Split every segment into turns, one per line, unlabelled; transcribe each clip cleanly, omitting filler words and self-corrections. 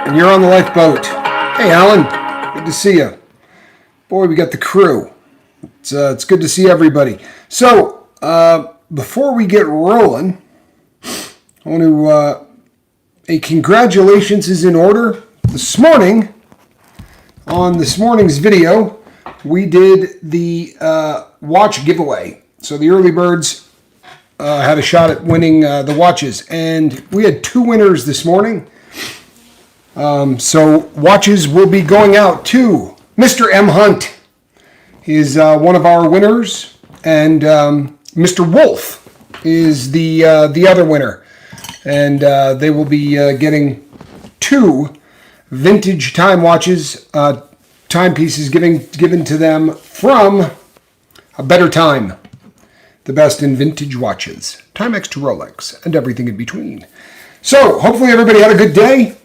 and you're on the lifeboat. Hey, Alan, good to see you. Boy, we got the crew. It's good to see everybody. So, before we get rolling, I want to, a congratulations is in order. This morning, on this morning's video, we did the watch giveaway. So the early birds had a shot at winning the watches, and we had 2 winners this morning. So watches will be going out to Mr. M. Hunt. He is one of our winners, and Mr. Wolf is the other winner. And they will be getting 2 vintage time watches, timepieces given to them from A Better Time, the best in vintage watches, Timex to Rolex, and everything in between. So hopefully everybody had a good day.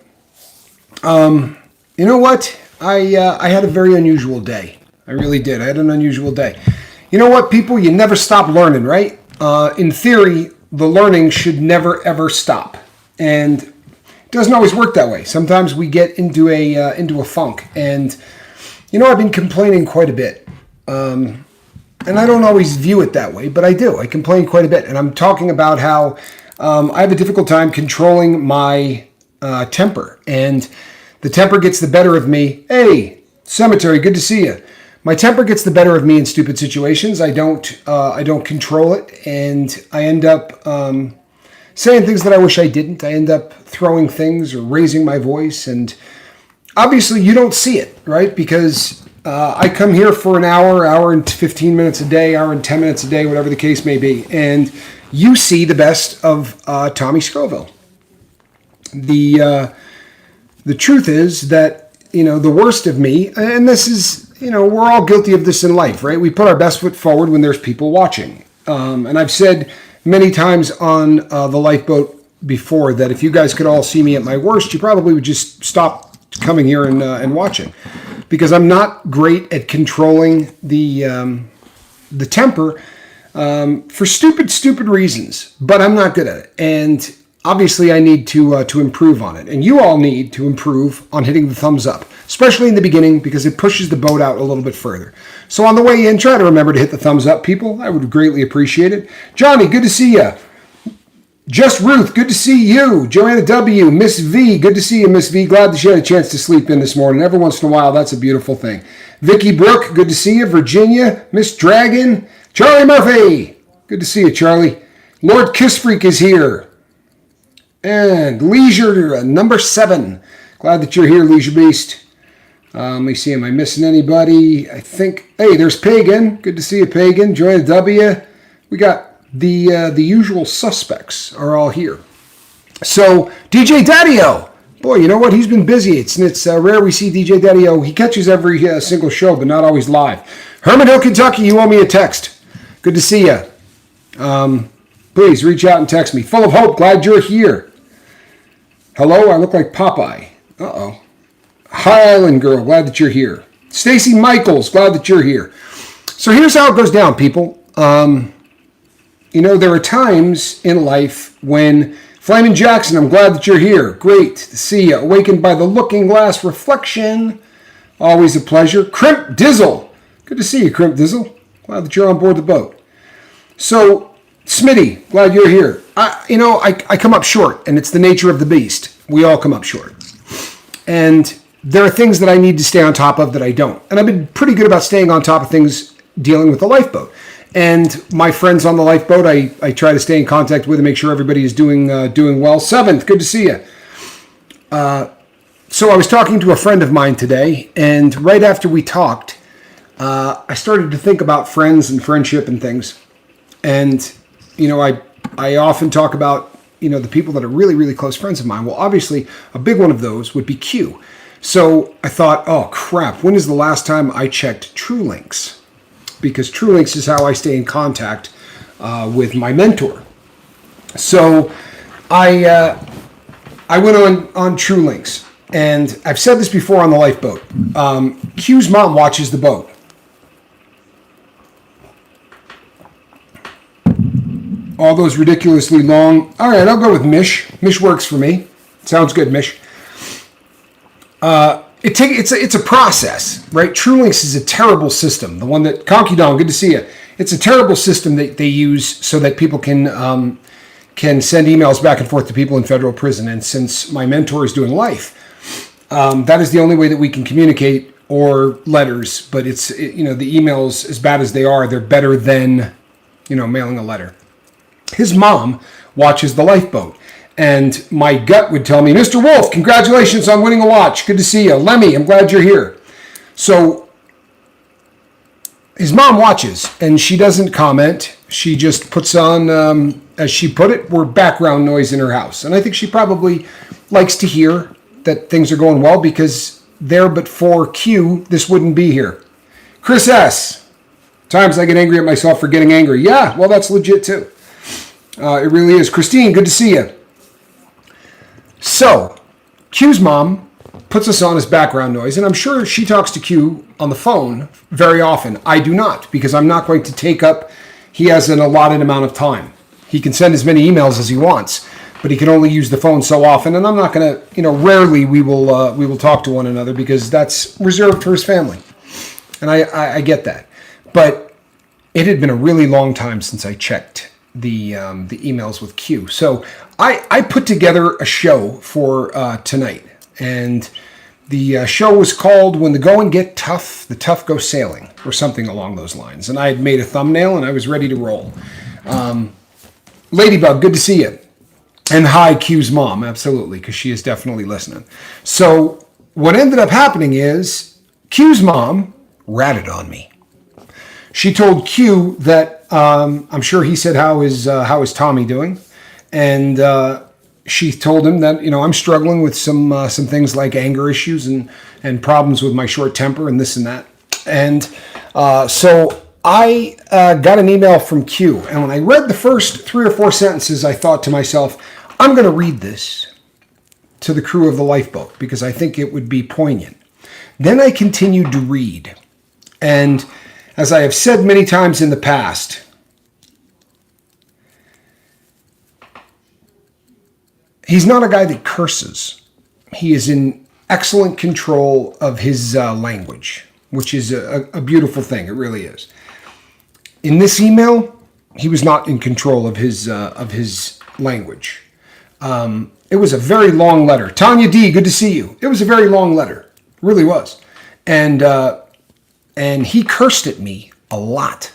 You know what? I had a very unusual day. I really did. I had an unusual day. You know what, people? You never stop learning, right? In theory, the learning should never, ever stop. And it doesn't always work that way. Sometimes we get into a funk. And, you know, I've been complaining quite a bit. And I don't always view it that way, but I do. I complain quite a bit. And I'm talking about how I have a difficult time controlling my temper. And the temper gets the better of me. Hey, Cemetery, good to see you. My temper gets the better of me in stupid situations. I don't control it, and I end up saying things that I wish I didn't. I end up throwing things or raising my voice, and obviously you don't see it, right? Because I come here for an hour and 15 minutes a day, hour and 10 minutes a day, whatever the case may be, and you see the best of Tommy Scoville. The truth is that, you know, the worst of me, and this is, you know, we're all guilty of this in life, right? We put our best foot forward when there's people watching. And I've said many times on the lifeboat before that if you guys could all see me at my worst, you probably would just stop coming here and watching. Because I'm not great at controlling the temper for stupid reasons. But I'm not good at it. And obviously, I need to improve on it. And you all need to improve on hitting the thumbs up, especially in the beginning, because it pushes the boat out a little bit further. So on the way in, try to remember to hit the thumbs up, people. I would greatly appreciate it. Johnny, good to see you. Just Ruth, good to see you. Joanna W., Miss V, good to see you, Miss V. Glad that you had a chance to sleep in this morning. Every once in a while, that's a beautiful thing. Vicky Brooke, good to see you. Virginia, Miss Dragon. Charlie Murphy, good to see you, Charlie. Lord Kissfreak is here. And Leisure, number 7. Glad that you're here, Leisure Beast. Let me see, am I missing anybody? I think, hey, there's Pagan. Good to see you, Pagan. Joanna W. We got the usual suspects are all here. So, DJ Daddy-O. Boy, you know what? He's been busy. It's rare we see DJ Daddy-O. He catches every single show, but not always live. Hermit Hill, Kentucky, you owe me a text. Good to see you. Please reach out and text me. Full of hope. Glad you're here. Hello, I look like Popeye. Uh-oh. Hi, Island Girl. Glad that you're here. Stacy Michaels. Glad that you're here. So here's how it goes down, people. You know, there are times in life when Flamin' Jackson, I'm glad that you're here. Great to see you. Awakened by the Looking Glass Reflection. Always a pleasure. Crimp Dizzle. Good to see you, Crimp Dizzle. Glad that you're on board the boat. So, Smitty, glad you're here. I come up short, and it's the nature of the beast. We all come up short. And there are things that I need to stay on top of that I don't. And I've been pretty good about staying on top of things dealing with the lifeboat. And my friends on the lifeboat, I try to stay in contact with and make sure everybody is doing well. 7th, good to see you. So I was talking to a friend of mine today, and right after we talked, I started to think about friends and friendship and things. And, you know, I often talk about, you know, the people that are really, really close friends of mine. Well, obviously, a big one of those would be Q. So I thought, oh, crap, when is the last time I checked TrueLinks? Because TrueLinks is how I stay in contact with my mentor. So I went on TrueLinks, and I've said this before on the lifeboat. Q's mom watches the boat. All those ridiculously long. All right, I'll go with Mish. Mish works for me. Sounds good, Mish. It's a process, right? TrueLinks is a terrible system. The one that Conkydon, good to see you. It's a terrible system that they use so that people can send emails back and forth to people in federal prison. And since my mentor is doing life, that is the only way that we can communicate, or letters. But the emails, as bad as they are, they're better than mailing a letter. His mom watches the Lifeboat. And my gut would tell me, Mr. Wolf, congratulations on winning a watch. Good to see you. Lemmy, I'm glad you're here. So his mom watches, and she doesn't comment. She just puts on, as she put it, we're background noise in her house. And I think she probably likes to hear that things are going well, because there but for Q, this wouldn't be here. Chris S. Times I get angry at myself for getting angry. Yeah, well, that's legit too. It really is. Christine, good to see you. So, Q's mom puts us on as background noise, and I'm sure she talks to Q on the phone very often. I do not, because I'm not going to take up, he has an allotted amount of time. He can send as many emails as he wants, but he can only use the phone so often, and I'm not going to, rarely we will talk to one another, because that's reserved for his family. And I get that. But it had been a really long time since I checked the emails with Q. So I put together a show for tonight, and the show was called When the Going Get Tough, the Tough Go Sailing, or something along those lines. And I had made a thumbnail, and I was ready to roll. Ladybug, good to see you. And hi, Q's mom, absolutely, because she is definitely listening. So what ended up happening is Q's mom ratted on me. She told Q that I'm sure he said, how is Tommy doing? And she told him that I'm struggling with some things like anger issues and problems with my short temper and this and that. And so I got an email from Q, and when I read the first 3 or 4 sentences, I thought to myself, I'm going to read this to the crew of the Lifeboat because I think it would be poignant. Then I continued to read, and as I have said many times in the past, he's not a guy that curses. He is in excellent control of his language, which is a beautiful thing. It really is. In this email, he was not in control of his language. It was a very long letter. Tanya D, good to see you. It was a very long letter. It really was. And he cursed at me a lot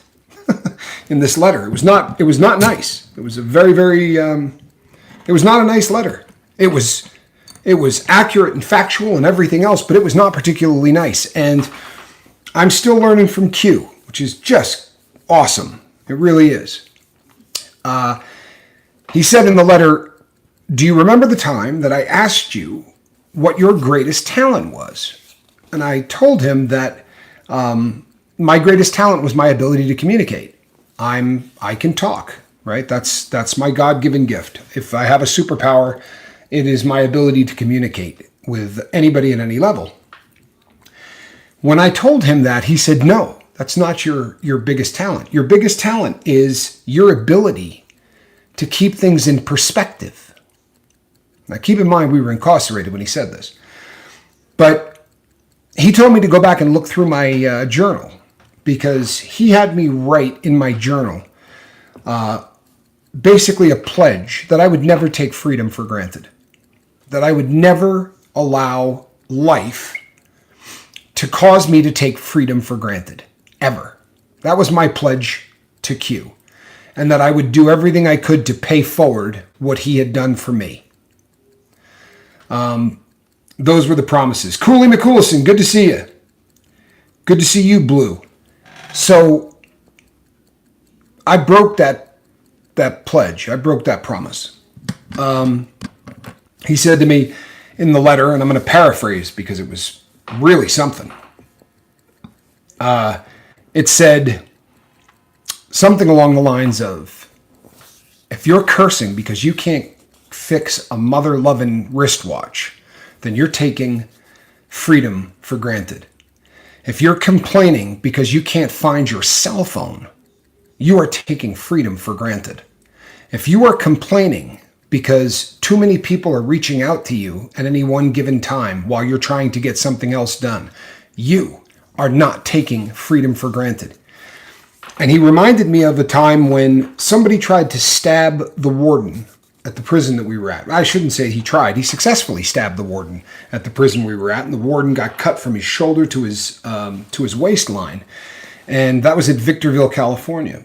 in this letter. It was not nice. It was a very, very, it was not a nice letter. It was accurate and factual and everything else, but it was not particularly nice. And I'm still learning from Q, which is just awesome. It really is. He said in the letter, do you remember the time that I asked you what your greatest talent was? And I told him that my greatest talent was my ability to communicate. I can talk, right? That's my God-given gift. If I have a superpower, it is my ability to communicate with anybody at any level. When I told him that, he said, no, that's not your biggest talent. Your biggest talent is your ability to keep things in perspective. Now, keep in mind, we were incarcerated when he said this. But he told me to go back and look through my journal because he had me write in my journal basically a pledge that I would never take freedom for granted, that I would never allow life to cause me to take freedom for granted, ever. That was my pledge to Q, and that I would do everything I could to pay forward what he had done for me. Those were the promises. Cooley McCoolison, good to see you. Good to see you, Blue. So I broke that pledge. I broke that promise. He said to me in the letter, and I'm going to paraphrase because it was really something. It said something along the lines of, if you're cursing because you can't fix a mother-loving wristwatch, then you're taking freedom for granted. If you're complaining because you can't find your cell phone, you are taking freedom for granted. If you are complaining because too many people are reaching out to you at any one given time while you're trying to get something else done. You are not taking freedom for granted. And he reminded me of a time when somebody tried to stab the warden at the prison that we were at. I shouldn't say he tried. He successfully stabbed the warden at the prison we were at, and the warden got cut from his shoulder to his waistline. And that was at Victorville, California.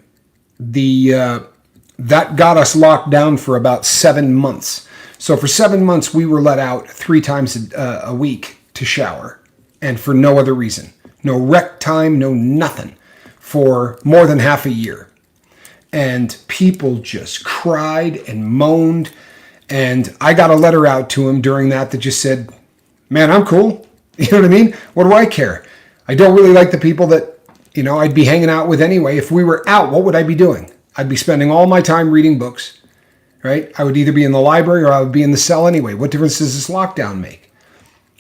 That got us locked down for about 7 months. So for 7 months, we were let out 3 times a week to shower, and for no other reason. No rec time, no nothing, for more than half a year. And people just cried and moaned. And I got a letter out to him during that just said, man, I'm cool. You know what I mean? What do I care? I don't really like the people that, I'd be hanging out with anyway. If we were out, what would I be doing? I'd be spending all my time reading books, right? I would either be in the library or I would be in the cell anyway. What difference does this lockdown make?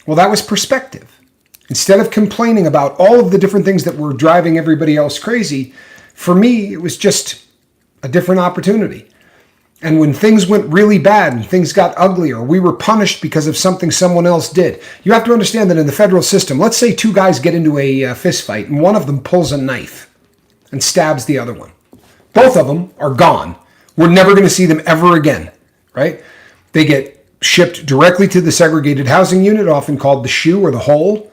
Well, that was perspective. Instead of complaining about all of the different things that were driving everybody else crazy, for me, it was just a different opportunity. And when things went really bad and things got ugly, or we were punished because of something someone else did, you have to understand that in the federal system, let's say 2 guys get into a fist fight and one of them pulls a knife and stabs the other one. Both of them are gone. We're never going to see them ever again, right? They get shipped directly to the segregated housing unit, often called the shoe or the hole.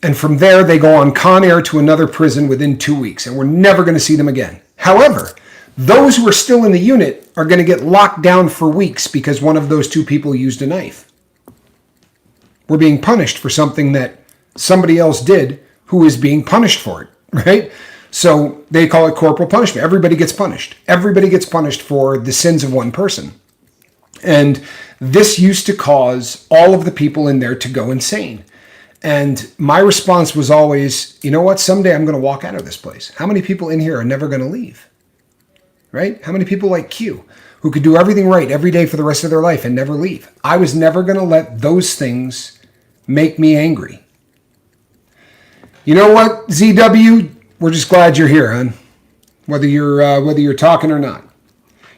And from there, they go on Con Air to another prison within 2 weeks, and we're never going to see them again. However, those who are still in the unit are going to get locked down for weeks because one of those 2 people used a knife. We're being punished for something that somebody else did who is being punished for it, right? So they call it corporal punishment. Everybody gets punished. Everybody gets punished for the sins of one person. And this used to cause all of the people in there to go insane. And my response was always, you know what? Someday I'm going to walk out of this place. How many people in here are never going to leave? Right? How many people like Q who could do everything right every day for the rest of their life and never leave? I was never going to let those things make me angry. You know what, ZW? We're just glad you're here, hon. Whether you're talking or not.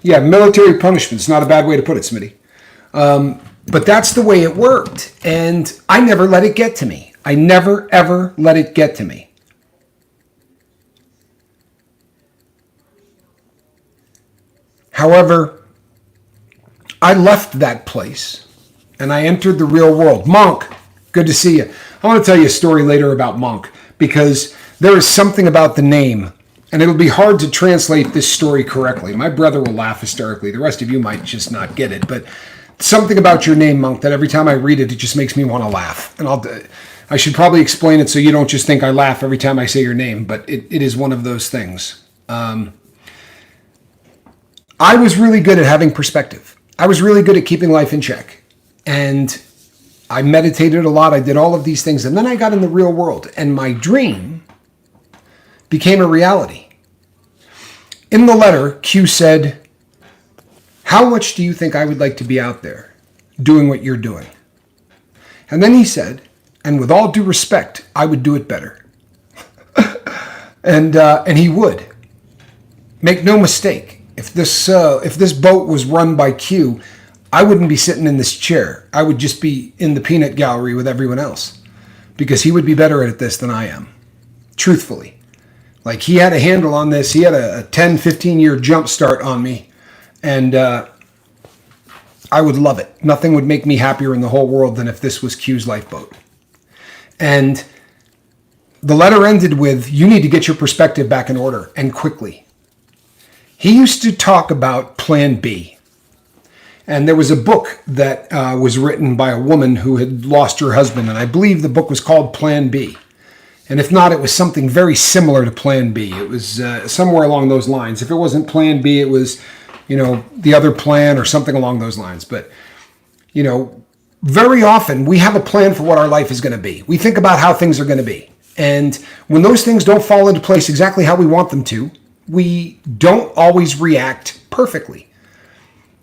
Yeah, military punishment's not a bad way to put it, Smitty. But that's the way it worked. And I never let it get to me. I never, ever let it get to me. However, I left that place and I entered the real world. Monk, good to see you. I want to tell you a story later about Monk because there is something about the name, and it'll be hard to translate this story correctly. My brother will laugh hysterically. The rest of you might just not get it, but something about your name, Monk, that every time I read it, it just makes me want to laugh. And I should probably explain it so you don't just think I laugh every time I say your name, but it is one of those things. I was really good at having perspective. I was really good at keeping life in check. And I meditated a lot. I did all of these things. And then I got in the real world. And my dream became a reality. In the letter, Q said, how much do you think I would like to be out there doing what you're doing? And then he said, and with all due respect, I would do it better. and he would. Make no mistake. If this boat was run by Q, I wouldn't be sitting in this chair. I would just be in the peanut gallery with everyone else because he would be better at this than I am, truthfully. Like he had a handle on this. He had a 10, 15-year jump start on me, and I would love it. Nothing would make me happier in the whole world than if this was Q's lifeboat. And the letter ended with, you need to get your perspective back in order and quickly. He used to talk about Plan B. And there was a book that was written by a woman who had lost her husband, and I believe the book was called Plan B. And if not, it was something very similar to Plan B. It was somewhere along those lines. If it wasn't Plan B, it was, the other plan or something along those lines. But, very often we have a plan for what our life is going to be. We think about how things are going to be. And when those things don't fall into place exactly how we want them to, we don't always react perfectly.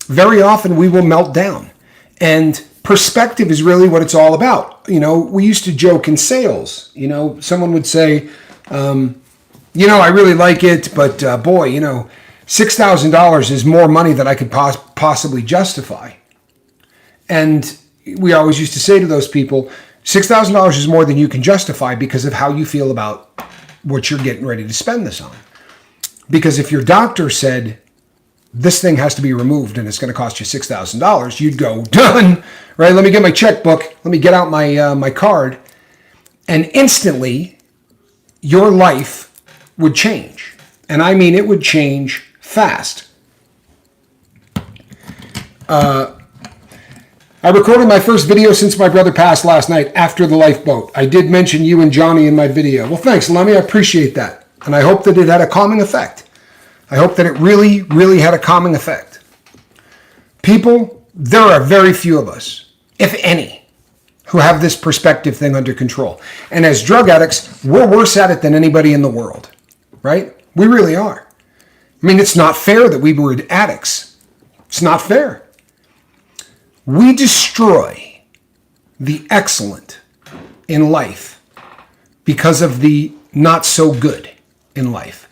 Very often we will melt down. And perspective is really what it's all about. We used to joke in sales. Someone would say, I really like it, but boy, $6,000 is more money than I could possibly justify. And we always used to say to those people, $6,000 is more than you can justify because of how you feel about what you're getting ready to spend this on. Because if your doctor said, this thing has to be removed and it's going to cost you $6,000, you'd go, done, right? Let me get my checkbook. Let me get out my card. And instantly, your life would change. And I mean, it would change fast. I recorded my first video since my brother passed last night after the lifeboat. I did mention you and Johnny in my video. Well, thanks, Lemmy. I appreciate that. And I hope that it had a calming effect. I hope that it really, really had a calming effect. People, there are very few of us, if any, who have this perspective thing under control. And as drug addicts, we're worse at it than anybody in the world, right? We really are. I mean, it's not fair that we were addicts. It's not fair. We destroy the excellent in life because of the not so good in life.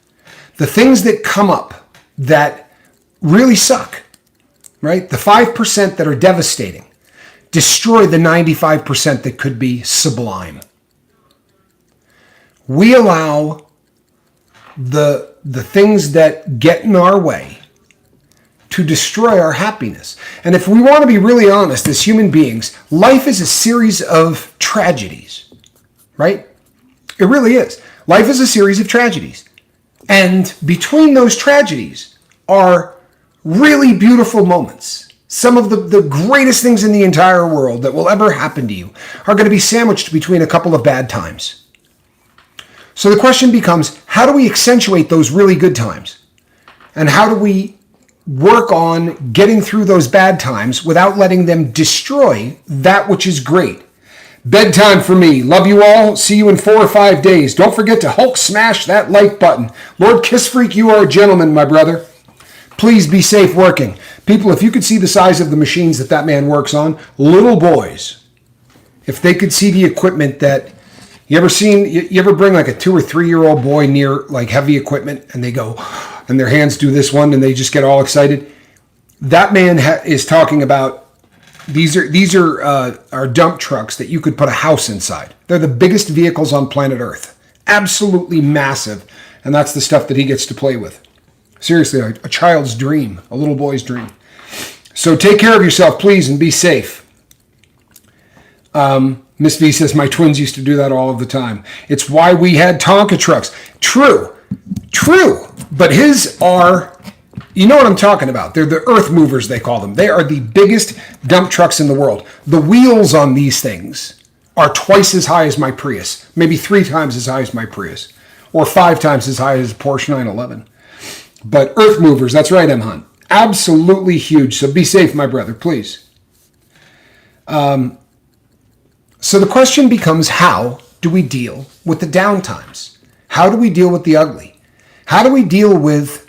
The things that come up that really suck, right? The 5% that are devastating destroy the 95% that could be sublime. We allow the things that get in our way to destroy our happiness. And if we want to be really honest as human beings, life is a series of tragedies, right? It really is. Life is a series of tragedies. And between those tragedies are really beautiful moments. Some of the greatest things in the entire world that will ever happen to you are going to be sandwiched between a couple of bad times. So the question becomes, how do we accentuate those really good times? And how do we work on getting through those bad times without letting them destroy that which is great? Bedtime for me. Love you all. See you in 4 or 5 days. Don't forget to Hulk smash that like button. Lord Kiss Freak, you are a gentleman, my brother. Please be safe working. People, if you could see the size of the machines that man works on, little boys, if they could see the equipment that, you ever bring like a 2 or 3 year old boy near like heavy equipment and they go, and their hands do this one and they just get all excited? That man is talking about, these are dump trucks that you could put a house inside. They're the biggest vehicles on planet Earth. Absolutely massive. And that's the stuff that he gets to play with. Seriously, a child's dream, a little boy's dream. So take care of yourself, please, and be safe. Miss V says, my twins used to do that all of the time. It's why we had Tonka trucks. True. But his are... You know what I'm talking about. They're the earth movers, they call them. They are the biggest dump trucks in the world. The wheels on these things are twice as high as my Prius, maybe 3 times as high as my Prius, or 5 times as high as a Porsche 911. But earth movers, that's right, M. Hunt. Absolutely huge. So be safe, my brother, please. So the question becomes, how do we deal with the downtimes? How do we deal with the ugly? How do we deal with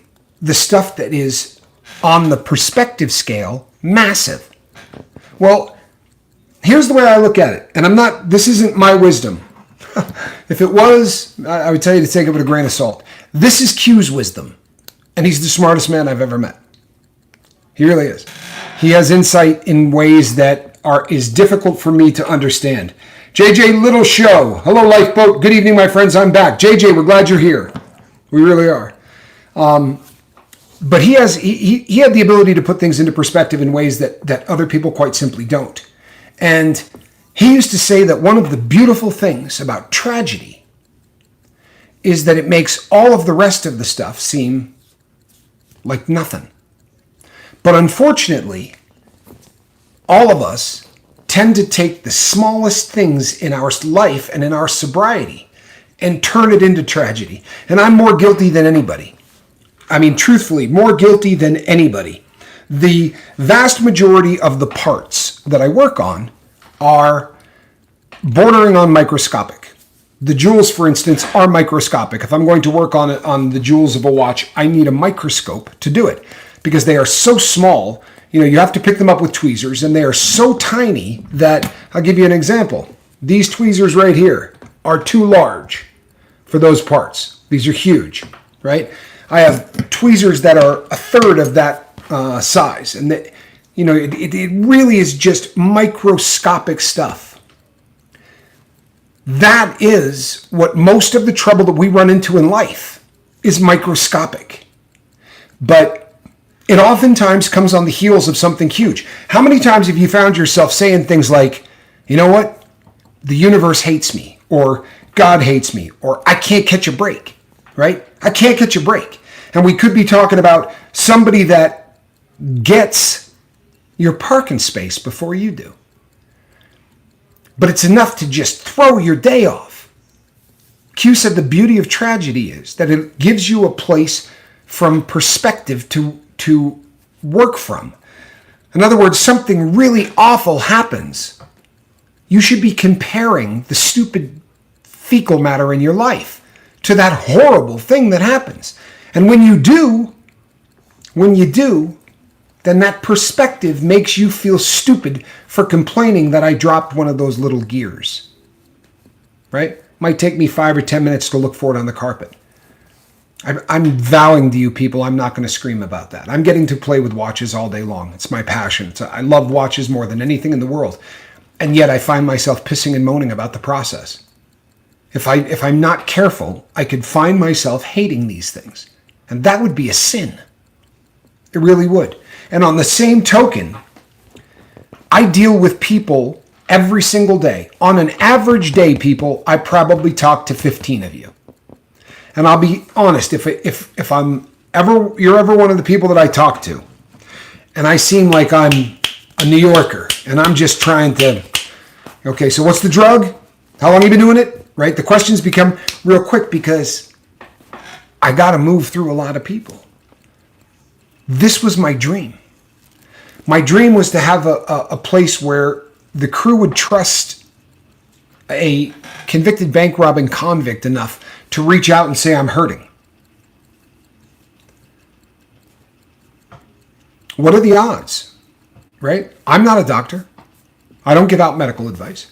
the stuff that is on the perspective scale massive? Well, here's the way I look at it. And this isn't my wisdom. If it was, I would tell you to take it with a grain of salt. This is Q's wisdom. And he's the smartest man I've ever met. He really is. He has insight in ways that is difficult for me to understand. JJ Little Show. Hello, Lifeboat. Good evening, my friends. I'm back. JJ, we're glad you're here. We really are. But he had the ability to put things into perspective in ways that other people quite simply don't. And he used to say that one of the beautiful things about tragedy is that it makes all of the rest of the stuff seem like nothing. But unfortunately, all of us tend to take the smallest things in our life and in our sobriety and turn it into tragedy. And I'm more guilty than anybody. I mean, truthfully, more guilty than anybody. The vast majority of the parts that I work on are bordering on microscopic. The jewels, for instance, are microscopic. If I'm going to work on the jewels of a watch, I need a microscope to do it because they are so small. You have to pick them up with tweezers, and they are so tiny that, I'll give you an example. These tweezers right here are too large for those parts. These are huge, right? I have tweezers that are a third of that size. And that, it really is just microscopic stuff. That is what most of the trouble that we run into in life is microscopic. But it oftentimes comes on the heels of something huge. How many times have you found yourself saying things like, you know what? The universe hates me, or God hates me, or I can't catch a break, right? I can't catch a break. And we could be talking about somebody that gets your parking space before you do. But it's enough to just throw your day off. Q said the beauty of tragedy is that it gives you a place from perspective to work from. In other words, something really awful happens. You should be comparing the stupid fecal matter in your life to that horrible thing that happens. And when you do, then that perspective makes you feel stupid for complaining that I dropped one of those little gears. Right? Might take me 5 or 10 minutes to look for it on the carpet. I'm vowing to you people, I'm not going to scream about that. I'm getting to play with watches all day long. It's my passion. I love watches more than anything in the world. And yet I find myself pissing and moaning about the process. If I'm not careful, I could find myself hating these things. And that would be a sin. It really would. And on the same token, I deal with people every single day. On an average day, people, I probably talk to 15 of you. And I'll be honest, if you're ever one of the people that I talk to, and I seem like I'm a New Yorker, and I'm just trying to, okay, so what's the drug? How long have you been doing it? Right? The questions become real quick because I got to move through a lot of people. This was my dream. My dream was to have a place where the crew would trust a convicted bank robbing convict enough to reach out and say, I'm hurting. What are the odds? Right? I'm not a doctor. I don't give out medical advice.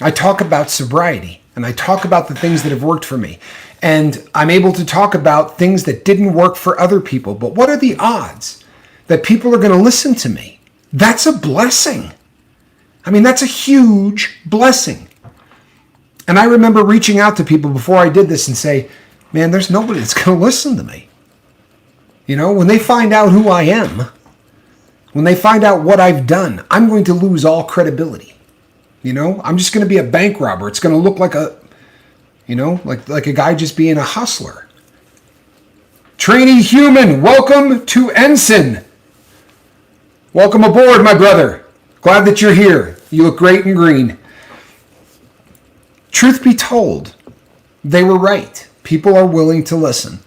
I talk about sobriety, and I talk about the things that have worked for me. And I'm able to talk about things that didn't work for other people. But what are the odds that people are going to listen to me? That's a blessing. I mean, that's a huge blessing. And I remember reaching out to people before I did this and say, man, there's nobody that's going to listen to me. You know, when they find out who I am, when they find out what I've done, I'm going to lose all credibility. You know, I'm just going to be a bank robber. It's going to look like like a guy just being a hustler. Trainee Human, welcome to Ensign. Welcome aboard, my brother. Glad that you're here. You look great in green. Truth be told, they were right. People are willing to listen.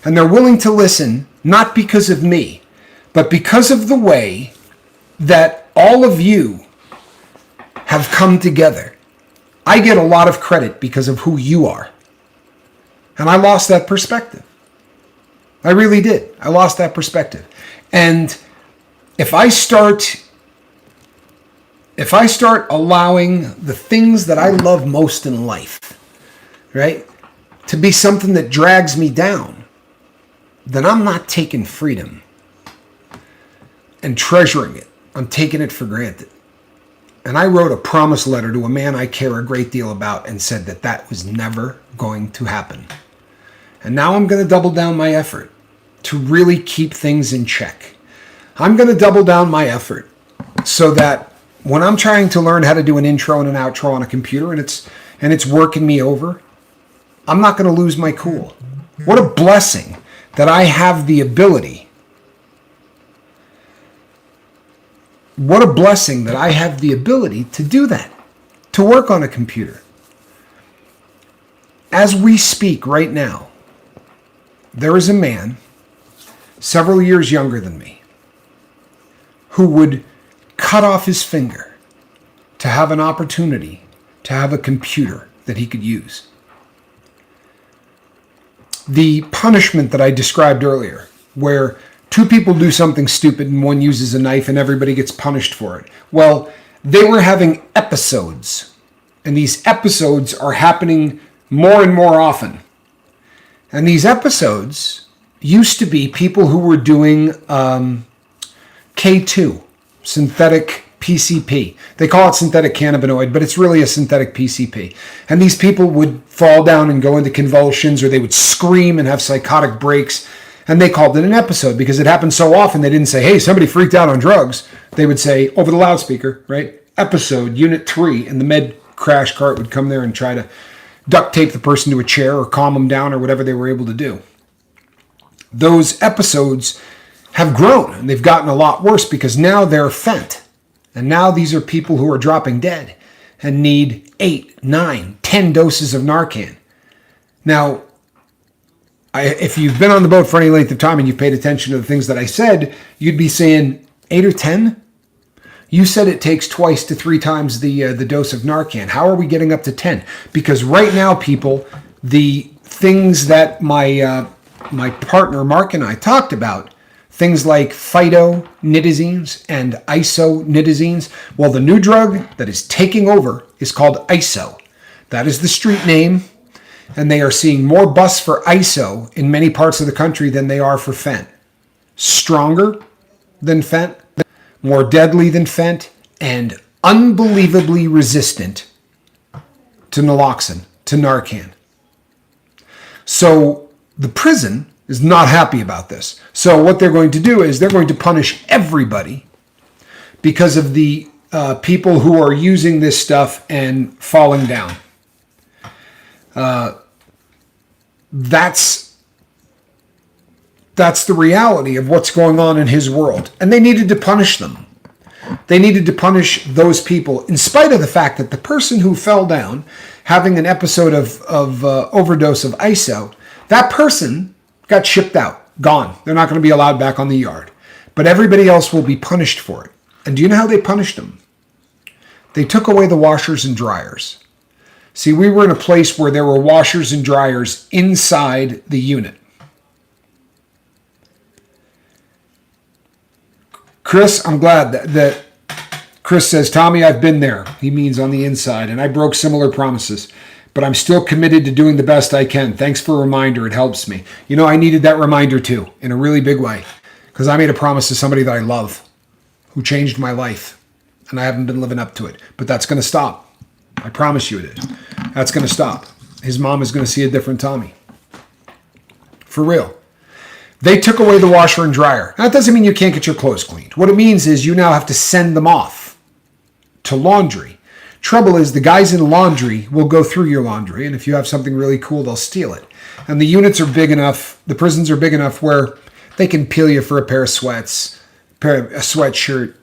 And they're willing to listen not because of me, but because of the way that all of you have come together. I get a lot of credit because of who you are. And I lost that perspective. I really did. I lost that perspective. And if I start allowing the things that I love most in life, right, to be something that drags me down, then I'm not taking freedom and treasuring it. I'm taking it for granted. And I wrote a promise letter to a man I care a great deal about and said that was never going to happen. And now I'm going to double down my effort to really keep things in check. I'm going to double down my effort so that when I'm trying to learn how to do an intro and an outro on a computer and it's working me over, I'm not going to lose my cool. What a blessing that I have the ability. What a blessing that I have the ability to do that, to work on a computer. As we speak right now, there is a man several years younger than me who would cut off his finger to have an opportunity to have a computer that he could use. The punishment that I described earlier, where two people do something stupid and one uses a knife and everybody gets punished for it. Well, they were having episodes, and these episodes are happening more and more often. And these episodes used to be people who were doing K2, synthetic PCP. They call it synthetic cannabinoid, but it's really a synthetic PCP. And these people would fall down and go into convulsions, or they would scream and have psychotic breaks. And they called it an episode because it happened so often. They didn't say, hey, somebody freaked out on drugs. They would say over the loudspeaker, right? Episode, unit 3, and the med crash cart would come there and try to duct tape the person to a chair or calm them down or whatever they were able to do. Those episodes have grown and they've gotten a lot worse because now they're fent. And now these are people who are dropping dead and need 8, 9, 10 doses of Narcan. Now, if you've been on the boat for any length of time and you've paid attention to the things that I said, you'd be saying 8 or 10? You said it takes twice to 3 times the dose of Narcan. How are we getting up to 10? Because right now, people, the things that my partner Mark and I talked about, things like phytonidazines and isonidazines, well, the new drug that is taking over is called ISO. That is the street name, and they are seeing more busts for ISO in many parts of the country than they are for fent. Stronger than fent, more deadly than fent, and unbelievably resistant to naloxone, to Narcan. So the prison is not happy about this. So what they're going to do is they're going to punish everybody because of the people who are using this stuff and falling down. That's the reality of what's going on in his world. And they needed to punish them. They needed to punish those people in spite of the fact that the person who fell down having an episode of overdose of ISO, that person got shipped out, gone. They're not going to be allowed back on the yard. But everybody else will be punished for it. And do you know how they punished them? They took away the washers and dryers. See, we were in a place where there were washers and dryers inside the unit. Chris, I'm glad that Chris says, Tommy, I've been there. He means on the inside, and I broke similar promises. But I'm still committed to doing the best I can. Thanks for a reminder. It helps me. You know, I needed that reminder too, in a really big way, because I made a promise to somebody that I love, who changed my life, and I haven't been living up to it. But that's going to stop. I promise you it is. That's going to stop. His mom is going to see a different Tommy. For real. They took away the washer and dryer. That doesn't mean you can't get your clothes cleaned. What it means is you now have to send them off to laundry. Trouble is, the guys in laundry will go through your laundry, and if you have something really cool, they'll steal it. And the units are big enough, the prisons are big enough where they can peel you for a pair of sweats, a sweatshirt,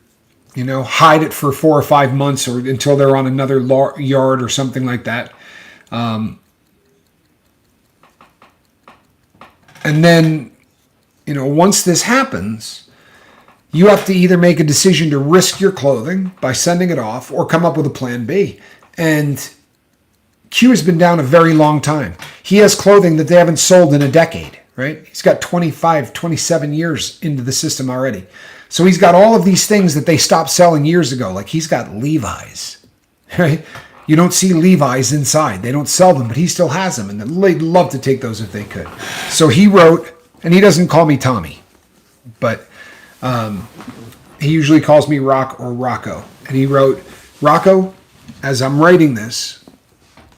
you know, hide it for 4 or 5 months or until they're on another yard or something like that. And then, you know, once this happens, you have to either make a decision to risk your clothing by sending it off or come up with a plan B. And Q has been down a very long time. He has clothing that they haven't sold in a decade, right? He's got 25, 27 years into the system already. So he's got all of these things that they stopped selling years ago. Like he's got Levi's, right? You don't see Levi's inside. They don't sell them, but he still has them. And they'd love to take those if they could. So he wrote, and he doesn't call me Tommy, but he usually calls me Rock or Rocco. And he wrote, Rocco, as I'm writing this,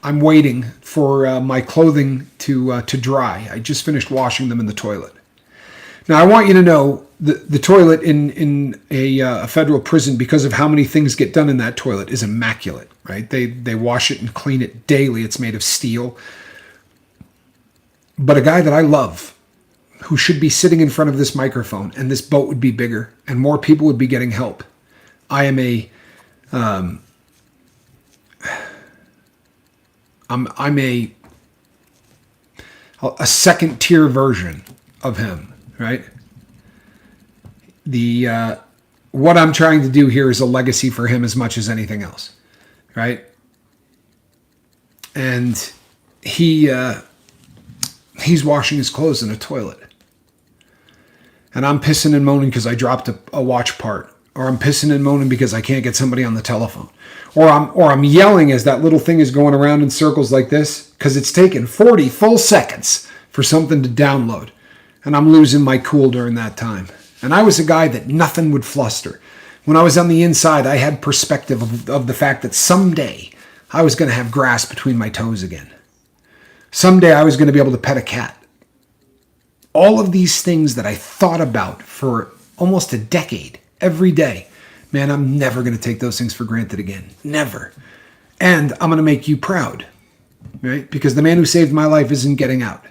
I'm waiting for my clothing to dry. I just finished washing them in the toilet. Now, I want you to know the toilet in a federal prison, because of how many things get done in that toilet, is immaculate, right? They wash it and clean it daily. It's made of steel. But a guy that I love, who should be sitting in front of this microphone, and this boat would be bigger and more people would be getting help. I am I'm a second tier version of him, right? What I'm trying to do here is a legacy for him as much as anything else, right? And he's washing his clothes in a toilet. And I'm pissing and moaning because I dropped a watch part. Or I'm pissing and moaning because I can't get somebody on the telephone. Or I'm yelling as that little thing is going around in circles like this, because it's taken 40 full seconds for something to download. And I'm losing my cool during that time. And I was a guy that nothing would fluster. When I was on the inside, I had perspective of the fact that someday I was going to have grass between my toes again. Someday I was going to be able to pet a cat. All of these things that I thought about for almost a decade, every day, man, I'm never going to take those things for granted again. Never. And I'm going to make you proud, right? Because the man who saved my life isn't getting out.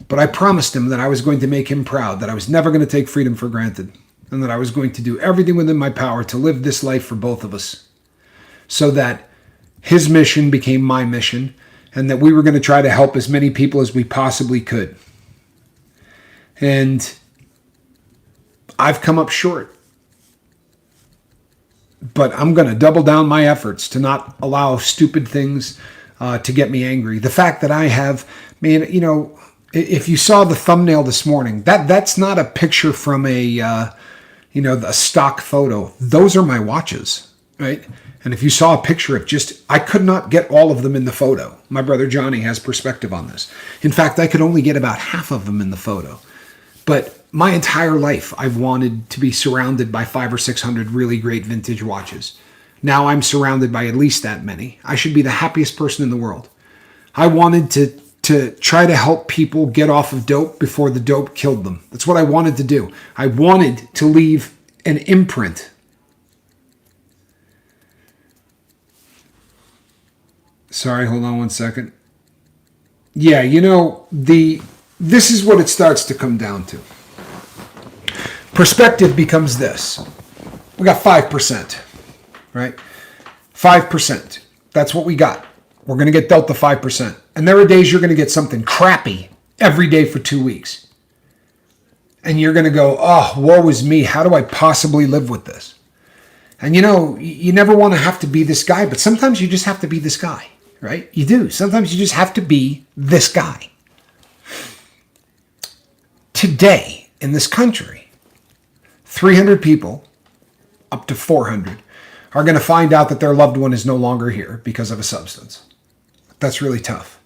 But I promised him that I was going to make him proud, that I was never going to take freedom for granted, and that I was going to do everything within my power to live this life for both of us, so that his mission became my mission, and that we were going to try to help as many people as we possibly could. And I've come up short. But I'm going to double down my efforts to not allow stupid things to get me angry. The fact that I have, man, if you saw the thumbnail this morning, that's not a picture from a stock photo. Those are my watches, right? And if you saw a picture of I could not get all of them in the photo. My brother Johnny has perspective on this. In fact, I could only get about half of them in the photo. But my entire life, I've wanted to be surrounded by 500 or 600 really great vintage watches. Now I'm surrounded by at least that many. I should be the happiest person in the world. I wanted to try to help people get off of dope before the dope killed them. That's what I wanted to do. I wanted to leave an imprint. Sorry, hold on one second. Yeah, this is what it starts to come down to. Perspective becomes this. We got 5%, right? 5%. That's what we got. We're going to get dealt the 5%. And there are days you're going to get something crappy every day for 2 weeks. And you're going to go, oh, woe is me. How do I possibly live with this? And you never want to have to be this guy, but sometimes you just have to be this guy, right? You do. Sometimes you just have to be this guy. Today, in this country, 300 people, up to 400, are going to find out that their loved one is no longer here because of a substance. That's really tough.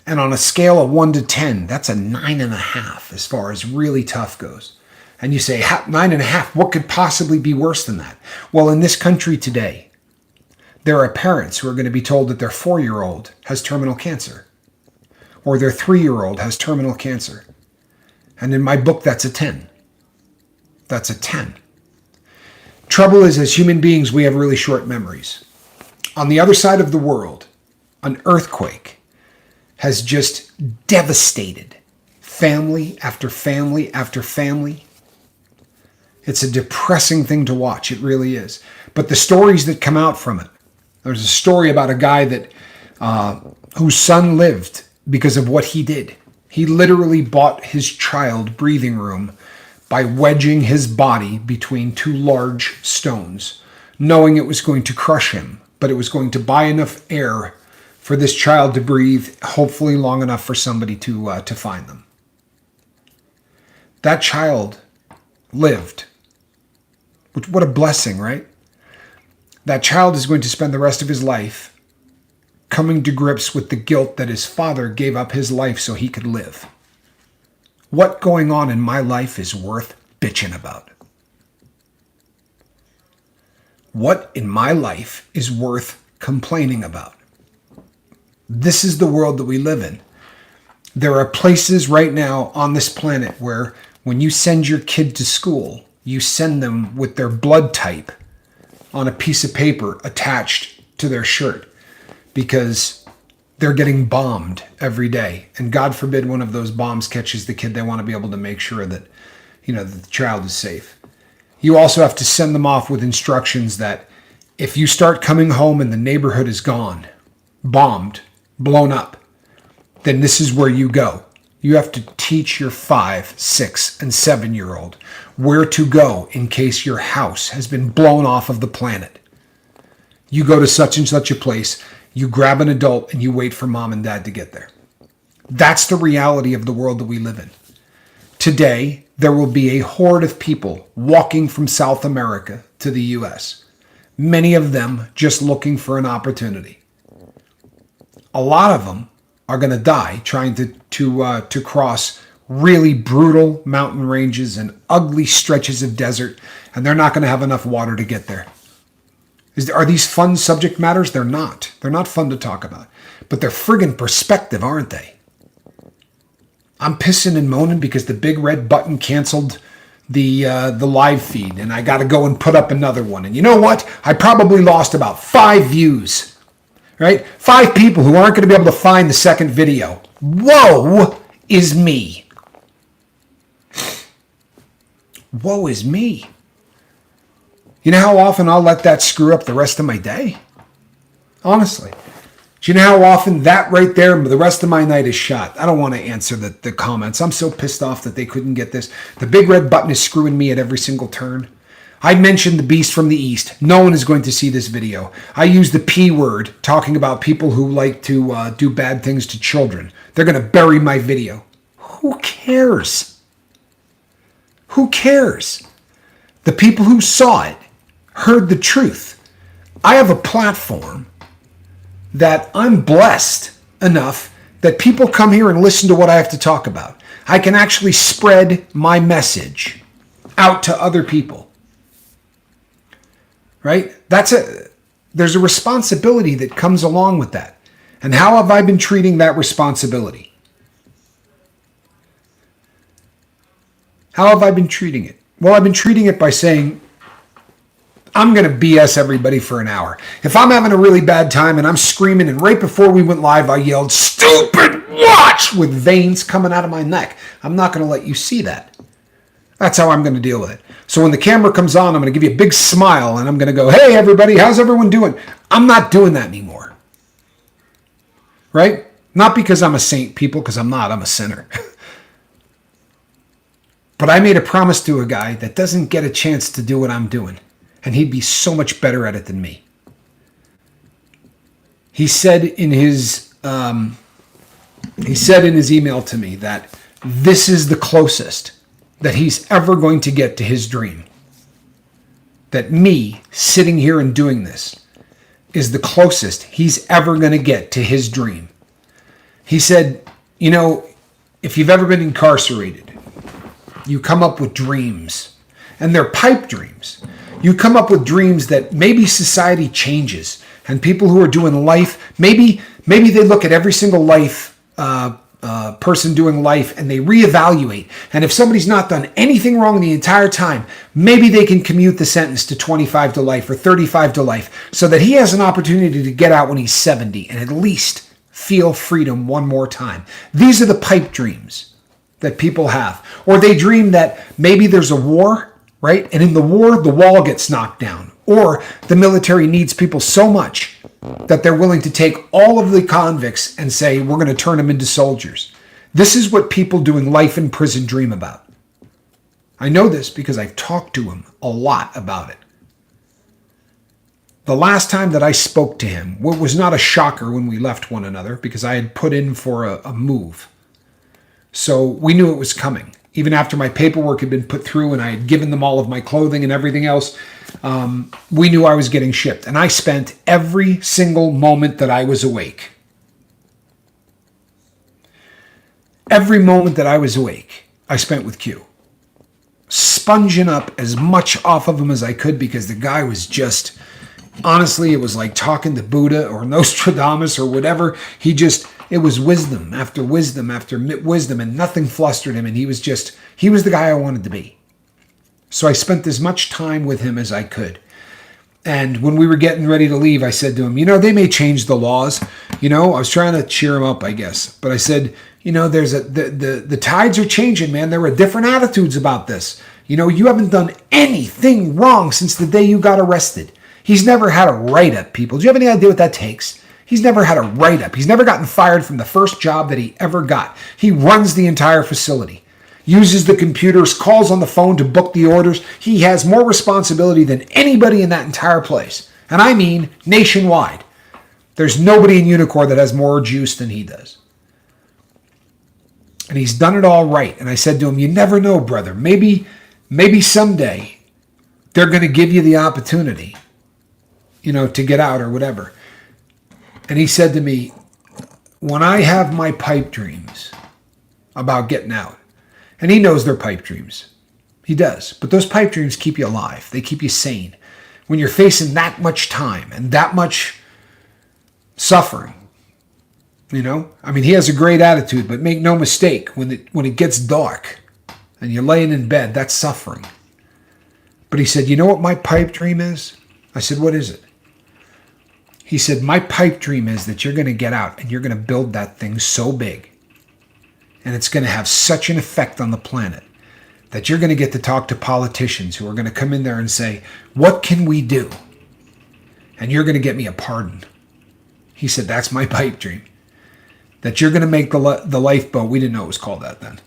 And on a scale of 1 to 10, that's a 9.5 as far as really tough goes. And you say, 9.5, what could possibly be worse than that? Well, in this country today, there are parents who are going to be told that their 4-year-old has terminal cancer, or their 3-year-old has terminal cancer. And in my book, that's a 10. That's a 10. Trouble is, as human beings, we have really short memories. On the other side of the world, an earthquake has just devastated family after family after family. It's a depressing thing to watch. It really is. But the stories that come out from it. There's a story about a guy that whose son lived because of what he did. He literally bought his child breathing room by wedging his body between 2 large stones, knowing it was going to crush him, but it was going to buy enough air for this child to breathe, hopefully long enough for somebody to find them. That child lived. What a blessing, right? That child is going to spend the rest of his life coming to grips with the guilt that his father gave up his life so he could live. What going on in my life is worth bitching about? What in my life is worth complaining about? This is the world that we live in. There are places right now on this planet where when you send your kid to school, you send them with their blood type on a piece of paper attached to their shirt because they're getting bombed every day. And God forbid one of those bombs catches the kid. They want to be able to make sure that, that the child is safe. You also have to send them off with instructions that if you start coming home and the neighborhood is gone, bombed, blown up, then this is where you go. You have to teach your 5, 6, and 7-year-old where to go in case your house has been blown off of the planet. You go to such and such a place, you grab an adult, and you wait for mom and dad to get there. That's the reality of the world that we live in. Today, there will be a horde of people walking from South America to the U.S., many of them just looking for an opportunity. A lot of them are going to die trying to cross really brutal mountain ranges and ugly stretches of desert, and they're not going to have enough water to get there. Are these fun subject matters? They're not. They're not fun to talk about. But they're friggin' perspective, aren't they? I'm pissing and moaning because the big red button canceled the live feed, and I got to go and put up another one. And you know what? I probably lost about 5 views, right? 5 people who aren't going to be able to find the second video. Woe is me. Woe is me. You know how often I'll let that screw up the rest of my day? Honestly. Do you know how often that right there, the rest of my night is shot? I don't want to answer the comments. I'm so pissed off that they couldn't get this. The big red button is screwing me at every single turn. I mentioned the beast from the east. No one is going to see this video. I use the P word, talking about people who like to do bad things to children. They're going to bury my video. Who cares? Who cares? The people who saw it heard the truth. I have a platform that I'm blessed enough that people come here and listen to what I have to talk about. I can actually spread my message out to other people. Right? There's a responsibility that comes along with that. And how have I been treating that responsibility? How have I been treating it? Well, I've been treating it by saying, I'm going to BS everybody for an hour. If I'm having a really bad time and I'm screaming, and right before we went live, I yelled, "Stupid watch!" with veins coming out of my neck. I'm not going to let you see that. That's how I'm going to deal with it. So when the camera comes on, I'm going to give you a big smile and I'm going to go, "Hey, everybody, how's everyone doing?" I'm not doing that anymore. Right? Not because I'm a saint, people, because I'm not. I'm a sinner. But I made a promise to a guy that doesn't get a chance to do what I'm doing. And he'd be so much better at it than me. He said in his email to me that this is the closest that he's ever going to get to his dream. That me sitting here and doing this is the closest he's ever going to get to his dream. He said, you know, if you've ever been incarcerated, you come up with dreams, and they're pipe dreams. You come up with dreams that maybe society changes, and people who are doing life, maybe they look at every single life person doing life and they reevaluate. And if somebody's not done anything wrong the entire time, maybe they can commute the sentence to 25 to life or 35 to life, so that he has an opportunity to get out when he's 70 and at least feel freedom one more time. These are the pipe dreams that people have. Or they dream that maybe there's a war, right? And in the war, the wall gets knocked down. Or the military needs people so much that they're willing to take all of the convicts and say, we're going to turn them into soldiers. This is what people doing life in prison dream about. I know this because I've talked to him a lot about it. The last time that I spoke to him, what was not a shocker when we left one another, because I had put in for a move. So we knew it was coming. Even after my paperwork had been put through and I had given them all of my clothing and everything else, we knew I was getting shipped. And I spent every single moment that I was awake. Every moment that I was awake, I spent with Q. Sponging up as much off of him as I could, because the guy was just, honestly, it was like talking to Buddha or Nostradamus or whatever. It was wisdom after wisdom after wisdom, and nothing flustered him. And he was the guy I wanted to be. So I spent as much time with him as I could. And when we were getting ready to leave, I said to him, they may change the laws. I was trying to cheer him up, I guess. But I said, the tides are changing, man. There are different attitudes about this. You haven't done anything wrong since the day you got arrested. He's never had a write-up, people. Do you have any idea what that takes? He's never had a write-up. He's never gotten fired from the first job that he ever got. He runs the entire facility, uses the computers, calls on the phone to book the orders. He has more responsibility than anybody in that entire place. And I mean nationwide. There's nobody in Unicor that has more juice than he does. And he's done it all right. And I said to him, you never know, brother. Maybe someday they're going to give you the opportunity, to get out or whatever. And he said to me, when I have my pipe dreams about getting out, And he knows they're pipe dreams. He does. But those pipe dreams keep you alive. They keep you sane. When you're facing that much time and that much suffering, you know? I mean, he has a great attitude, but make no mistake, when it gets dark and you're laying in bed, that's suffering. But he said, you know what my pipe dream is? I said, what is it? He said, my pipe dream is that you're going to get out and you're going to build that thing so big, and it's going to have such an effect on the planet that you're going to get to talk to politicians who are going to come in there and say, what can we do? And you're going to get me a pardon. He said, that's my pipe dream. That you're going to make the lifeboat, we didn't know it was called that then,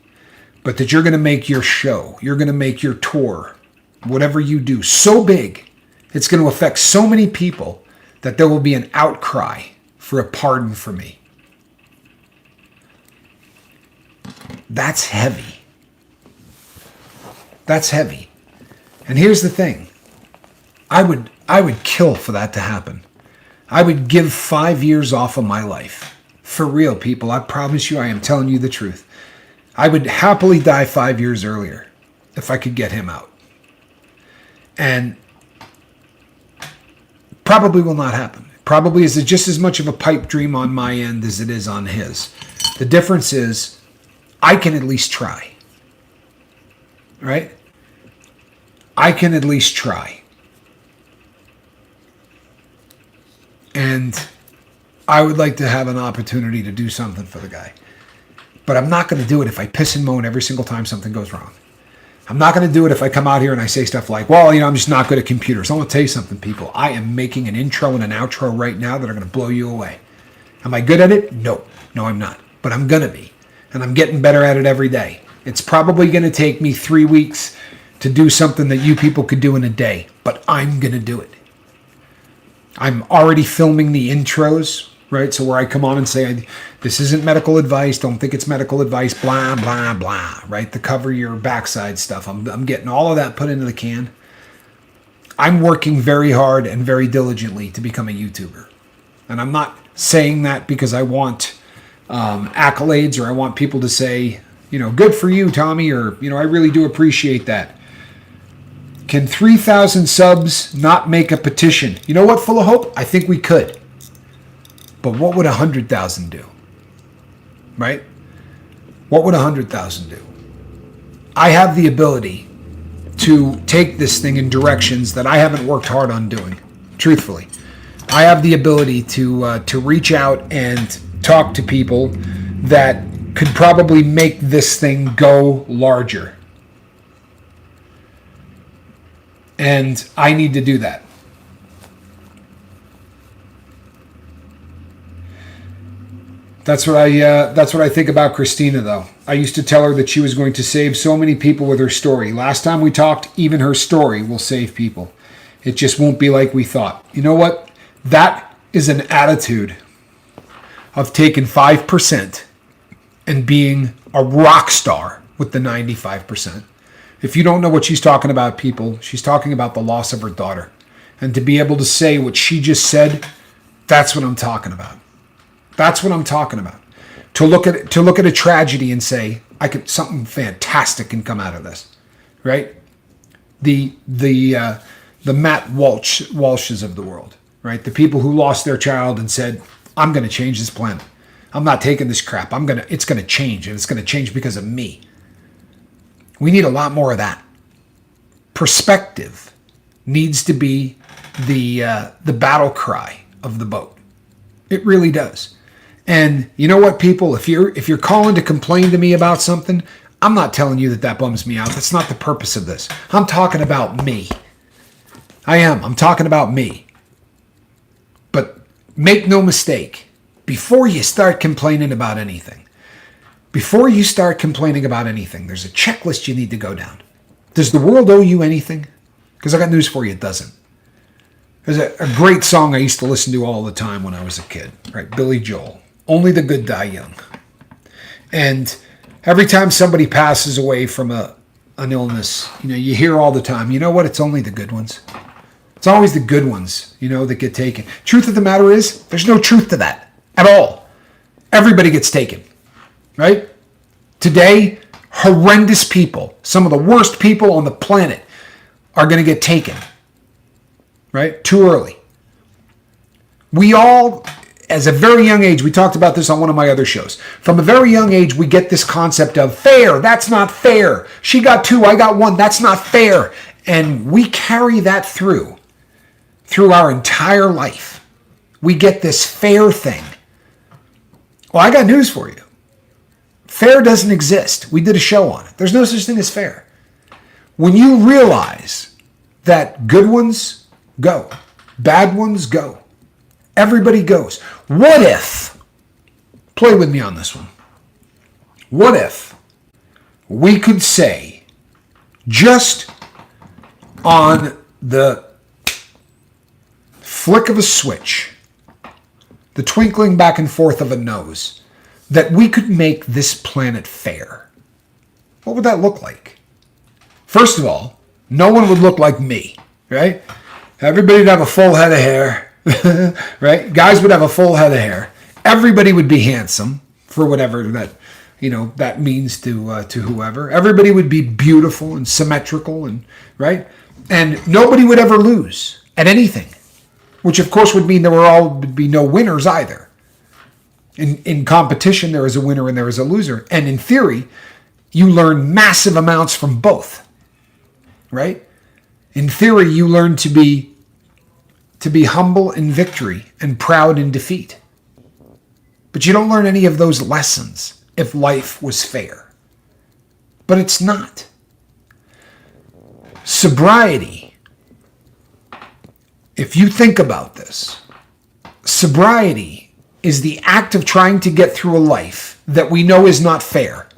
but that you're going to make your show, you're going to make your tour, whatever you do, so big, it's going to affect so many people that there will be an outcry for a pardon for me. That's heavy. That's heavy. And here's the thing. I would kill for that to happen. I would give 5 years off of my life. For real, people. I promise you, I am telling you the truth. I would happily die 5 years earlier if I could get him out. And probably will not happen. Probably is just as much of a pipe dream on my end as it is on his. The difference is I can at least try. Right? I can at least try. And I would like to have an opportunity to do something for the guy. But I'm not going to do it if I piss and moan every single time something goes wrong. I'm not going to do it if I come out here and I say stuff like, well, I'm just not good at computers. I want to tell you something, people. I am making an intro and an outro right now that are going to blow you away. Am I good at it? No. No, I'm not. But I'm going to be. And I'm getting better at it every day. It's probably going to take me 3 weeks to do something that you people could do in a day. But I'm going to do it. I'm already filming the intros, right? So where I come on and say, this isn't medical advice. Don't think it's medical advice. Blah, blah, blah, right? The cover your backside stuff. I'm getting all of that put into the can. I'm working very hard and very diligently to become a YouTuber. And I'm not saying that because I want accolades or I want people to say, good for you, Tommy, or, I really do appreciate that. Can 3,000 subs not make a petition? You know what, Full of Hope? I think we could. But what would 100,000 do? Right? What would 100,000 do? I have the ability to take this thing in directions that I haven't worked hard on doing. Truthfully. I have the ability to reach out and talk to people that could probably make this thing go larger. And I need to do that. That's what I think about Christina, though. I used to tell her that she was going to save so many people with her story. Last time we talked, even her story will save people. It just won't be like we thought. You know what? That is an attitude of taking 5% and being a rock star with the 95%. If you don't know what she's talking about, people, she's talking about the loss of her daughter. And to be able to say what she just said, that's what I'm talking about. That's what I'm talking about. To look at a tragedy and say, something fantastic can come out of this, right? The Matt Walshes of the world, right? The people who lost their child and said, I'm going to change this planet. I'm not taking this crap. It's going to change, and it's going to change because of me. We need a lot more of that. Perspective needs to be the battle cry of the boat. It really does. And you know what, people? If you're calling to complain to me about something, I'm not telling you that bums me out. That's not the purpose of this. I'm talking about me. I am. I'm talking about me. But make no mistake, before you start complaining about anything, there's a checklist you need to go down. Does the world owe you anything? Because I got news for you, it doesn't. There's a great song I used to listen to all the time when I was a kid, right? Billy Joel. Only the good die young. And every time somebody passes away from an illness, you hear all the time, you know what? It's only the good ones. It's always the good ones, that get taken. Truth of the matter is, there's no truth to that at all. Everybody gets taken, right? Today, horrendous people, some of the worst people on the planet are going to get taken, right? Too early. We all, as a very young age, we talked about this on one of my other shows. From a very young age, we get this concept of fair. That's not fair. She got 2, I got 1. That's not fair. And we carry that through our entire life. We get this fair thing. Well, I got news for you. Fair doesn't exist. We did a show on it. There's no such thing as fair. When you realize that good ones go, bad ones go, everybody goes. What if, play with me on this one, what if we could say, just on the flick of a switch, the twinkling back and forth of a nose, that we could make this planet fair? What would that look like? First of all, no one would look like me, right? Everybody would have a full head of hair, right? Guys would have a full head of hair. Everybody would be handsome, for whatever that, that means to whoever. Everybody would be beautiful and symmetrical, and right? And nobody would ever lose at anything, which of course would mean there would be no winners either. In competition, there is a winner and there is a loser. And in theory, you learn massive amounts from both, right? In theory, you learn to be humble in victory and proud in defeat. But you don't learn any of those lessons if life was fair. But it's not. Sobriety, if you think about this, sobriety is the act of trying to get through a life that we know is not fair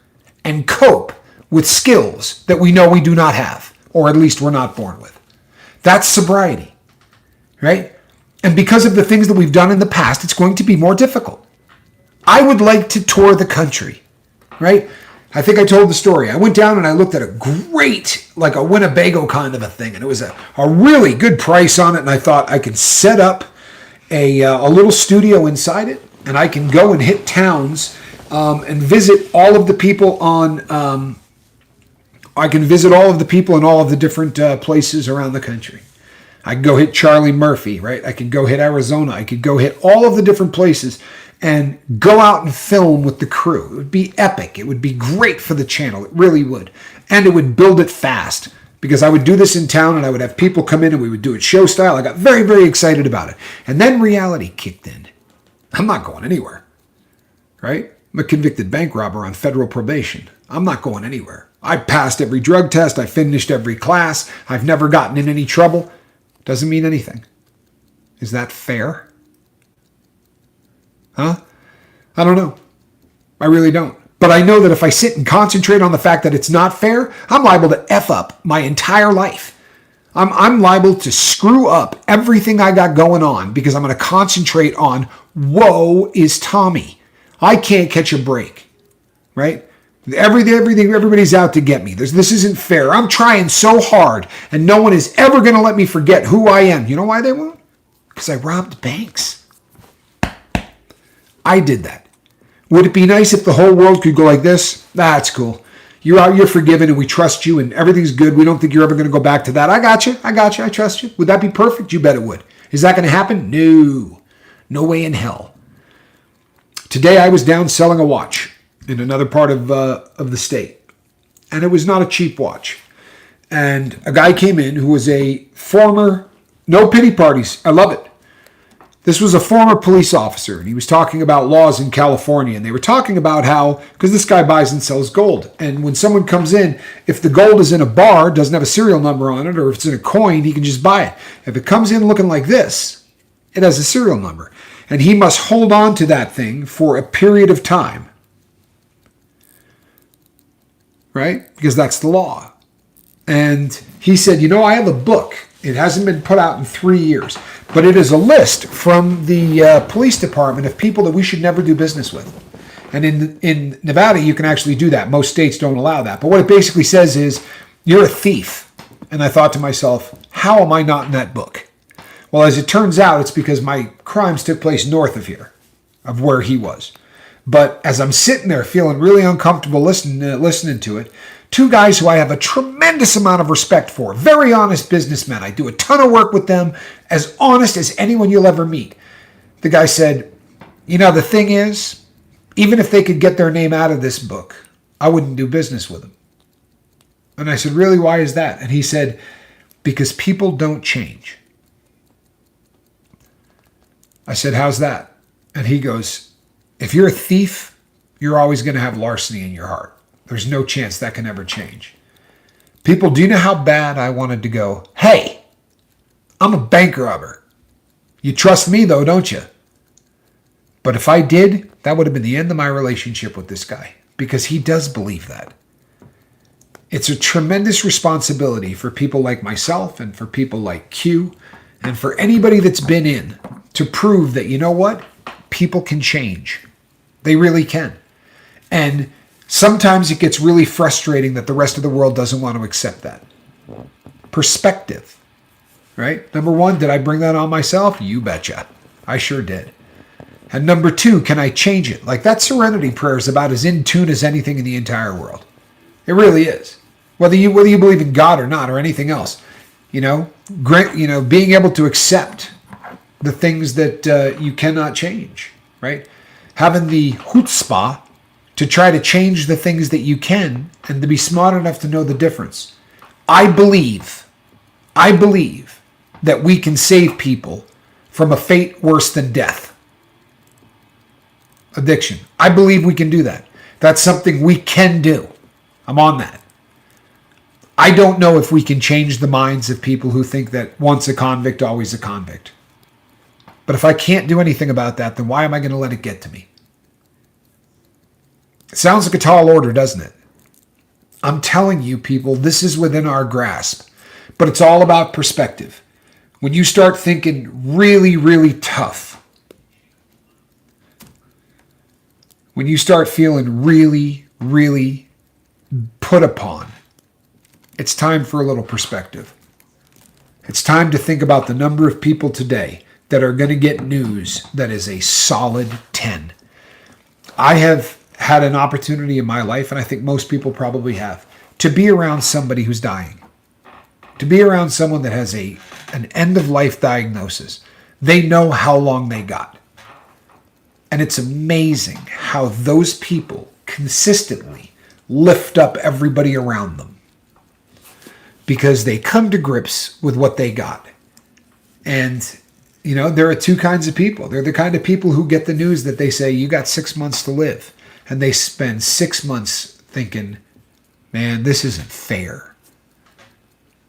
and cope with skills that we know we do not have, or at least we're not born with. That's sobriety, right? And because of the things that we've done in the past, it's going to be more difficult. I would like to tour the country, right? I think I told the story. I went down and I looked at a great, like a Winnebago kind of a thing, and it was a really good price on it, and I thought I could set up a little studio inside it, and I can go and hit towns and visit all of the people I can visit all of the people in all of the different places around the country. I could go hit Charlie Murphy, right? I could go hit Arizona. I could go hit all of the different places and go out and film with the crew. It would be epic. It would be great for the channel. It really would. And it would build it fast, because I would do this in town and I would have people come in and we would do it show style. I got very, very excited about it. And then reality kicked in. I'm not going anywhere, right? I'm a convicted bank robber on federal probation. I'm not going anywhere. I passed every drug test. I finished every class. I've never gotten in any trouble. Doesn't mean anything. Is that fair? Huh? I don't know. I really don't. But I know that if I sit and concentrate on the fact that it's not fair, I'm liable to F up my entire life. I'm liable to screw up everything I got going on because I'm going to concentrate on, woe is Tommy. I can't catch a break, right? Everybody's out to get me. This isn't fair. I'm trying so hard, and no one is ever going to let me forget who I am. You know why they won't? Because I robbed banks. I did that. Would it be nice if the whole world could go like this? That's cool. You're out, you're forgiven, and we trust you, and everything's good. We don't think you're ever going to go back to that. I got you. I trust you. Would that be perfect? You bet it would. Is that going to happen? No. No way in hell. Today I was down selling a watch in another part of the state, and it was not a cheap watch. And a guy came in who was a former, no pity parties, I love it. This was a former police officer, and he was talking about laws in California, and they were talking about how, because this guy buys and sells gold, and when someone comes in, if the gold is in a bar, doesn't have a serial number on it, or if it's in a coin, he can just buy it. If it comes in looking like this, it has a serial number, and he must hold on to that thing for a period of time, right? Because that's the law. And he said, I have a book. It hasn't been put out in 3 years, but it is a list from the police department of people that we should never do business with. And in Nevada, you can actually do that. Most states don't allow that. But what it basically says is, you're a thief. And I thought to myself, how am I not in that book? Well, as it turns out, it's because my crimes took place north of here, of where he was. But as I'm sitting there feeling really uncomfortable listening to it, two guys who I have a tremendous amount of respect for, very honest businessmen. I do a ton of work with them, as honest as anyone you'll ever meet. The guy said, the thing is, even if they could get their name out of this book, I wouldn't do business with them. And I said, really, why is that? And he said, because people don't change. I said, how's that? And he goes, if you're a thief, you're always going to have larceny in your heart. There's no chance that can ever change. People, do you know how bad I wanted to go, hey, I'm a bank robber. You trust me though, don't you? But if I did, that would have been the end of my relationship with this guy, because he does believe that. It's a tremendous responsibility for people like myself and for people like Q and for anybody that's been in to prove that, you know what? People can change. They really can. And sometimes it gets really frustrating that the rest of the world doesn't want to accept that. Perspective, right? Number one, did I bring that on myself? You betcha. I sure did. And number two, can I change it? Like, that serenity prayer is about as in tune as anything in the entire world. It really is. Whether you believe in God or not, or anything else, being able to accept the things that you cannot change, right? Having the chutzpah to try to change the things that you can, and to be smart enough to know the difference. I believe that we can save people from a fate worse than death. Addiction. I believe we can do that. That's something we can do. I'm on that. I don't know if we can change the minds of people who think that once a convict, always a convict. But if I can't do anything about that, then why am I going to let it get to me? It sounds like a tall order, doesn't it? I'm telling you, people, this is within our grasp. But it's all about perspective. When you start thinking really, really tough, when you start feeling really, really put upon, it's time for a little perspective. It's time to think about the number of people today that are going to get news that is a solid 10. I have had an opportunity in my life, and I think most people probably have, to be around somebody who's dying. To be around someone that has an end-of-life diagnosis. They know how long they got. And it's amazing how those people consistently lift up everybody around them, because they come to grips with what they got. And, there are two kinds of people. They're the kind of people who get the news that they say, you got 6 months to live. And they spend 6 months thinking, man, this isn't fair.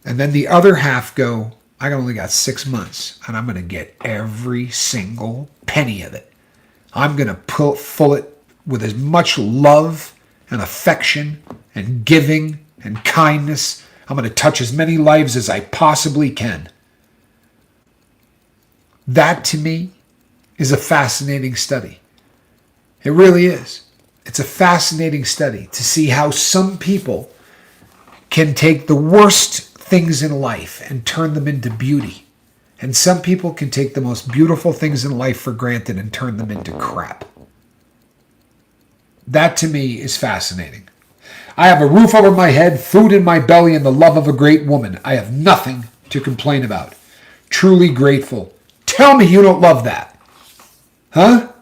And then the other half go, I only got 6 months, and I'm going to get every single penny of it. I'm going to fill it with as much love and affection and giving and kindness. I'm going to touch as many lives as I possibly can. That, to me, is a fascinating study. It really is. It's a fascinating study to see how some people can take the worst things in life and turn them into beauty. And some people can take the most beautiful things in life for granted and turn them into crap. That, to me, is fascinating. I have a roof over my head, food in my belly, and the love of a great woman. I have nothing to complain about. Truly grateful. Tell me you don't love that. Huh?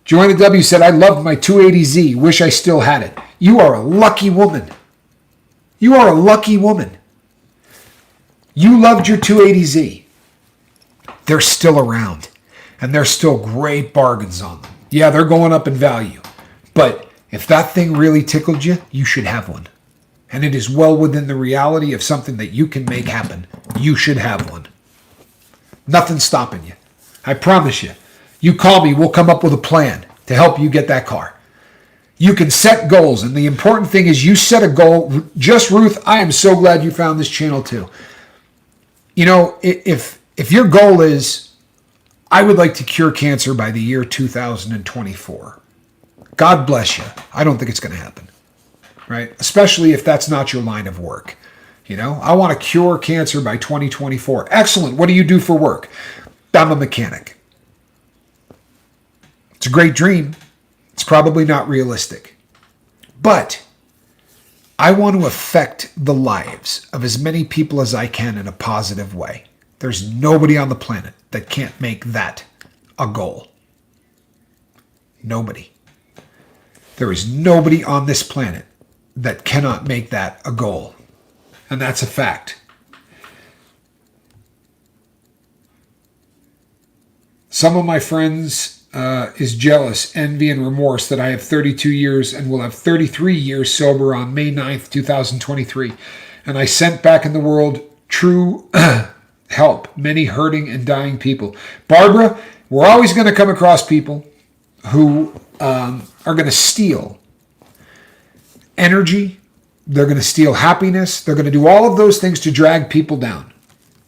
Joanna W. said, I loved my 280Z. Wish I still had it. You are a lucky woman. You are a lucky woman. You loved your 280Z. They're still around. And there's still great bargains on them. Yeah, they're going up in value. But if that thing really tickled you, you should have one. And it is well within the reality of something that you can make happen. You should have one. Nothing's stopping you. I promise you. You call me, we'll come up with a plan to help you get that car. You can set goals, and the important thing is you set a goal. Just Ruth, I am so glad you found this channel too. If your goal is, I would like to cure cancer by the year 2024, God bless you. I don't think it's going to happen, right? Especially if that's not your line of work. I want to cure cancer by 2024. Excellent. What do you do for work? I'm a mechanic. It's a great dream. It's probably not realistic. But I want to affect the lives of as many people as I can in a positive way. There's nobody on the planet that can't make that a goal. Nobody. There is nobody on this planet that cannot make that a goal. And that's a fact. Some of my friends is jealous, envy, and remorse that I have 32 years and will have 33 years sober on May 9th, 2023. And I sent back in the world true help, many hurting and dying people. Barbara, we're always going to come across people who are going to steal energy. They're going to steal happiness. They're going to do all of those things to drag people down.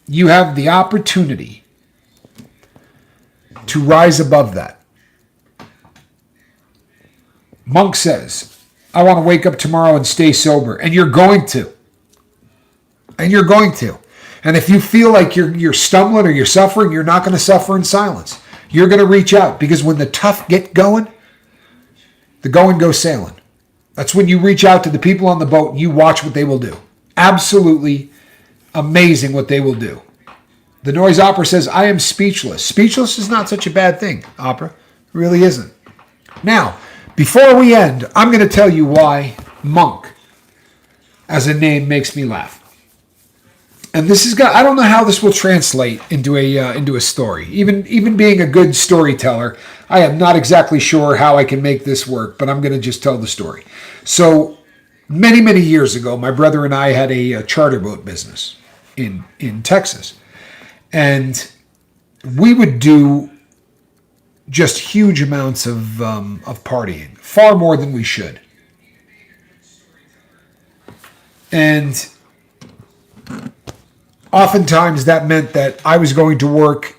You have the opportunity to rise above that. Monk says, I want to wake up tomorrow and stay sober. And you're going to. And you're going to. And if you feel like you're stumbling or you're suffering, you're not going to suffer in silence. You're going to reach out, because when the tough get going, the going goes sailing. That's when you reach out to the people on the boat and you watch what they will do. Absolutely amazing what they will do. The Noise Opera says, I am speechless. Speechless is not such a bad thing, Opera. It really isn't. Now, before we end, I'm going to tell you why Monk as a name makes me laugh. And this is, I don't know how this will translate into a story. Even being a good storyteller, I am not exactly sure how I can make this work, but I'm going to just tell the story. So many, many years ago, my brother and I had a charter boat business in Texas. And we would do just huge amounts of partying, far more than we should. And oftentimes that meant that I was going to work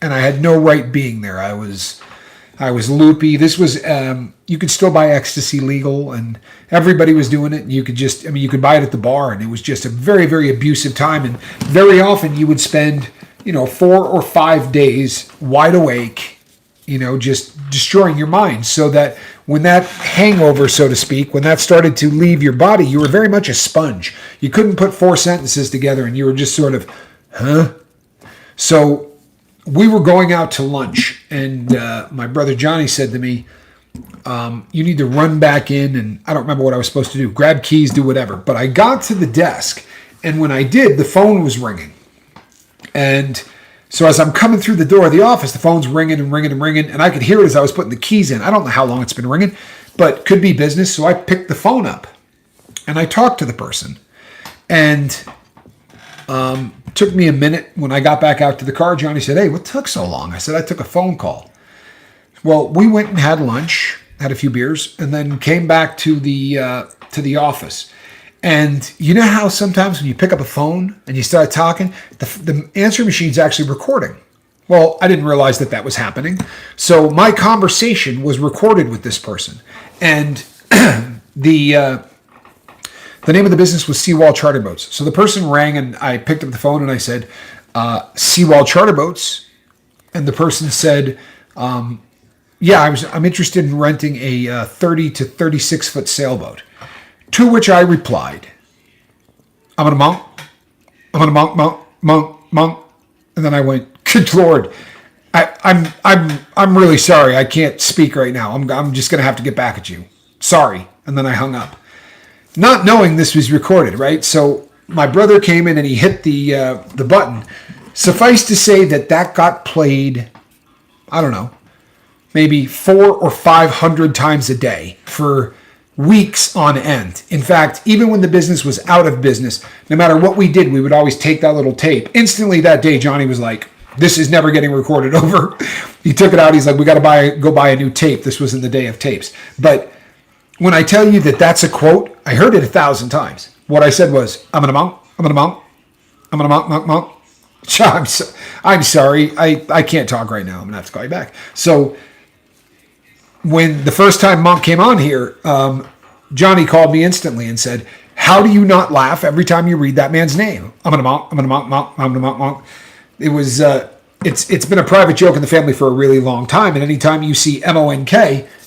and I had no right being there. I was loopy. This was, you could still buy ecstasy legal, and everybody was doing it. And you could buy it at the bar, and it was just a very, very abusive time. And very often you would spend, 4 or 5 days wide awake, just destroying your mind, so that when that hangover, so to speak, when that started to leave your body, you were very much a sponge. You couldn't put 4 sentences together, and you were just sort of, huh? So we were going out to lunch, and my brother Johnny said to me, you need to run back in, and I don't remember what I was supposed to do, grab keys, do whatever. But I got to the desk, and when I did, the phone was ringing. And so as I'm coming through the door of the office, the phone's ringing and ringing and ringing, and I could hear it as I was putting the keys in. I don't know how long it's been ringing, but could be business. So I picked the phone up, and I talked to the person. And took me a minute. When I got back out to the car, Johnny said, hey, what took so long? I said, I took a phone call. Well, we went and had lunch, had a few beers, and then came back to the office. And you know how sometimes when you pick up a phone and you start talking, the answer machine's actually recording. Well, I didn't realize that was happening. So my conversation was recorded with this person. And the name of the business was Seawall Charter Boats. So the person rang, and I picked up the phone and I said, Seawall Charter Boats. And the person said, yeah, I'm interested in renting a 30 to 36 foot sailboat. To which I replied, I'm a monk. And then I went, good Lord, I'm really sorry. I can't speak right now. I'm just going to have to get back at you. Sorry. And then I hung up. Not knowing this was recorded, right? So my brother came in and he hit the button. Suffice to say that got played, I don't know, maybe 400 or 500 times a day for weeks on end. In fact, even when the business was out of business, no matter what we did, we would always take that little tape. Instantly that day, Johnny was like, this is never getting recorded over. He took it out. He's like, we got to go buy a new tape. This was in the day of tapes. But when I tell you that that's a quote, I heard it 1,000 times. What I said was, I'm a monk. I'm sorry. I can't talk right now. I'm going to have to call you back. So when the first time Monk came on here, Johnny called me instantly and said, how do you not laugh every time you read that man's name? I'm a monk. It it's been a private joke in the family for a really long time. And anytime you see MONK,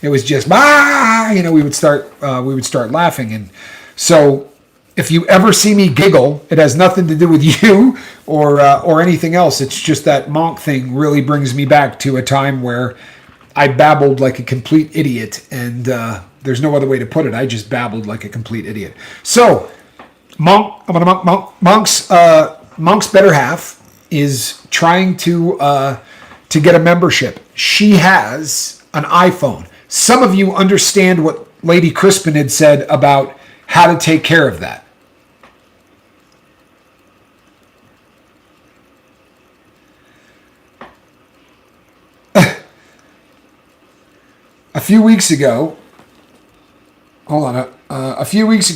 it was just we would start laughing. And so if you ever see me giggle, it has nothing to do with you or anything else. It's just that monk thing really brings me back to a time where I babbled like a complete idiot, and there's no other way to put it. I just babbled like a complete idiot. So, Monk's better half is trying to get a membership. She has an iPhone. Some of you understand what Lady Crispin had said about how to take care of that. A few weeks ago, the lifeboat a few weeks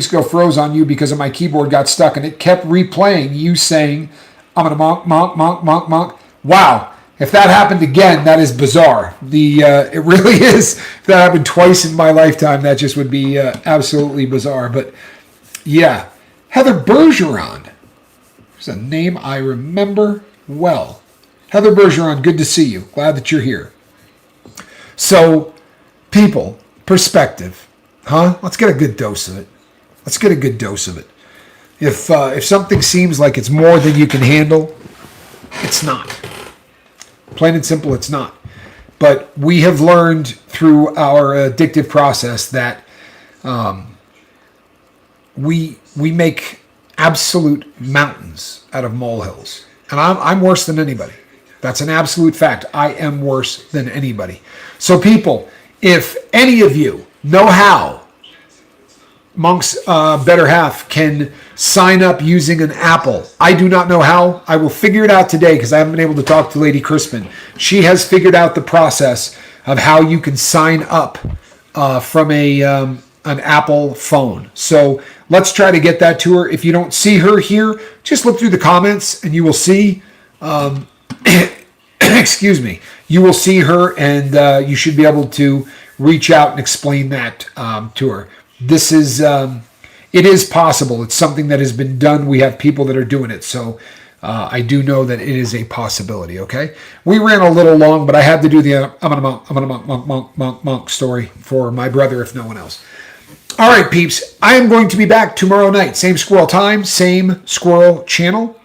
ago froze on you because of my keyboard got stuck, and it kept replaying you saying, I'm going to monk. Wow. If that happened again, that is bizarre. It really is. If that happened twice in my lifetime, that just would be absolutely bizarre. But yeah, Heather Bergeron is a name I remember well. Heather Bergeron, good to see you. Glad that you're here. So, people, perspective, huh? Let's get a good dose of it. If something seems like it's more than you can handle, it's not. Plain and simple, it's not. But we have learned through our addictive process that we make absolute mountains out of molehills. And I'm worse than anybody. That's an absolute fact. I am worse than anybody. So people, if any of you know how Monk's better half can sign up using an Apple, I do not know how. I will figure it out today because I haven't been able to talk to Lady Crispin. She has figured out the process of how you can sign up from an Apple phone. So let's try to get that to her. If you don't see her here, just look through the comments and you will see... excuse me, you will see her, and you should be able to reach out and explain that to her. This is, it is possible. It's something that has been done. We have people that are doing it. So I do know that it is a possibility, okay? We ran a little long, but I had to do the monk story for my brother, if no one else. All right, peeps, I am going to be back tomorrow night. Same squirrel time, same squirrel channel.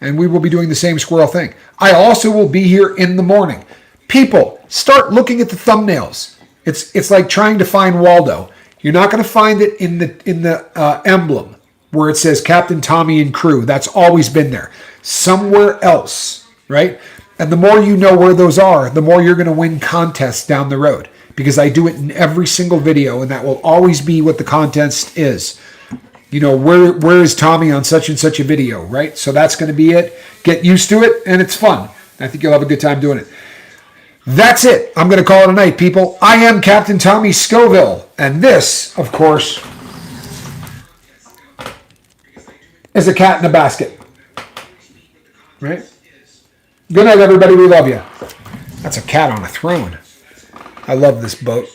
And we will be doing the same squirrel thing. I also will be here in the morning. People, start looking at the thumbnails. It's like trying to find Waldo. You're not going to find it in the emblem where it says Captain Tommy and crew. That's always been there. Somewhere else, right? And the more you know where those are, the more you're going to win contests down the road. Because I do it in every single video, and that will always be what the contest is. You know, where is Tommy on such and such a video, right? So that's going to be it. Get used to it, and it's fun. I think you'll have a good time doing it. That's it. I'm going to call it a night, people. I am Captain Tommy Scoville, and this, of course, is a cat in a basket. Right? Good night, everybody. We love you. That's a cat on a throne. I love this boat.